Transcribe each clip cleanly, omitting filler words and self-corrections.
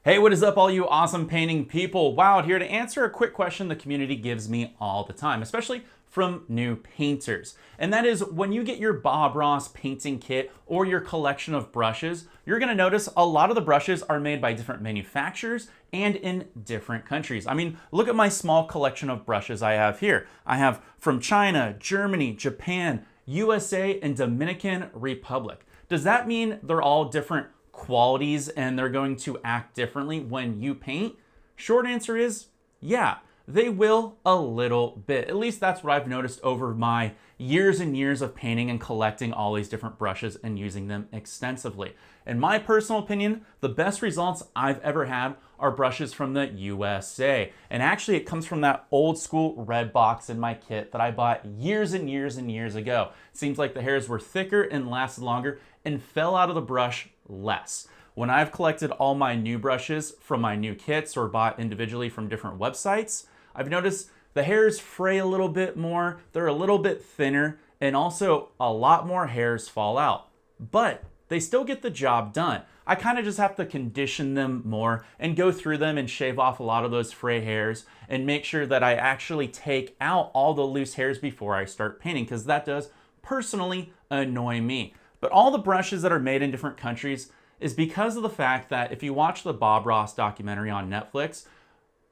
Hey, what is up, all you awesome painting people? Wowd here to answer a quick question the community gives me all the time, especially from new painters. And that is, when you get your Bob Ross painting kit or your collection of brushes, you're gonna notice a lot of the brushes are made by different manufacturers and in different countries. I mean, look at my small collection of brushes I have here. I have from China, Germany, Japan, USA, and Dominican Republic. Does that mean they're all different qualities and they're going to act differently when you paint? Short answer is yeah, they will a little bit. At least that's what I've noticed over my years and years of painting and collecting all these different brushes and using them extensively. In my personal opinion, the best results I've ever had are brushes from the USA. And actually it comes from that old school red box in my kit that I bought years and years and years ago. It seems like the hairs were thicker and lasted longer and fell out of the brush less. When I've collected all my new brushes from my new kits or bought individually from different websites, I've noticed the hairs fray a little bit more, they're a little bit thinner, and also a lot more hairs fall out. But they still get the job done. I kind of just have to condition them more and go through them and shave off a lot of those fray hairs and make sure that I actually take out all the loose hairs before I start painting, because that does personally annoy me. But all the brushes that are made in different countries is because of the fact that if you watch the Bob Ross documentary on Netflix,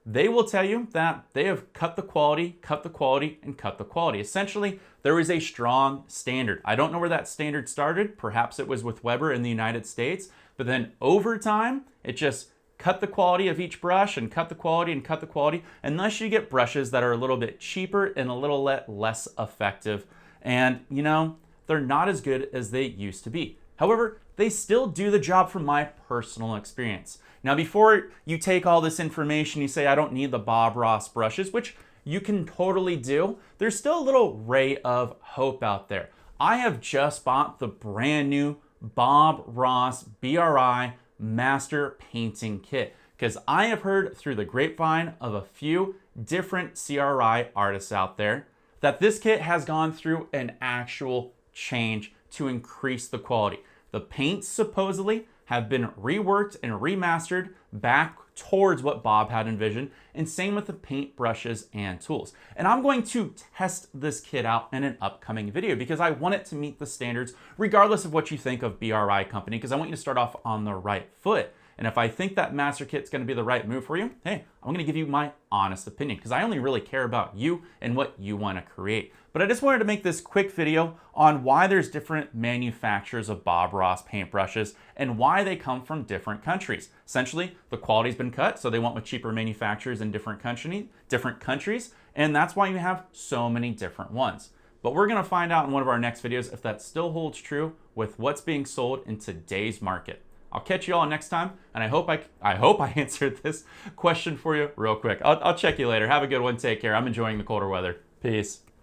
they will tell you that they have cut the quality, and cut the quality. Essentially, there is a strong standard. I don't know where that standard started. Perhaps it was with Weber in the United States, but then over time, it just cut the quality of each brush and cut the quality and cut the quality, unless you get brushes that are a little bit cheaper and a little less effective. And you know, they're not as good as they used to be. However, they still do the job from my personal experience. Now, before you take all this information, you say, I don't need the Bob Ross brushes, which you can totally do. There's still a little ray of hope out there. I have just bought the brand new Bob Ross BRI Master Painting Kit because I have heard through the grapevine of a few different CRI artists out there that this kit has gone through an actual change to increase the quality. The paints supposedly have been reworked and remastered back towards what Bob had envisioned, and same with the paint brushes and tools. And I'm going to test this kit out in an upcoming video because I want it to meet the standards regardless of what you think of BRI company, because I want you to start off on the right foot. And if I think that master kit's gonna be the right move for you, hey, I'm gonna give you my honest opinion because I only really care about you and what you wanna create. But I just wanted to make this quick video on why there's different manufacturers of Bob Ross paintbrushes and why they come from different countries. Essentially, the quality's been cut, so they went with cheaper manufacturers in different countries, and that's why you have so many different ones. But we're gonna find out in one of our next videos if that still holds true with what's being sold in today's market. I'll catch you all next time, and I hope I answered this question for you real quick. I'll check you later. Have a good one. Take care. I'm enjoying the colder weather. Peace.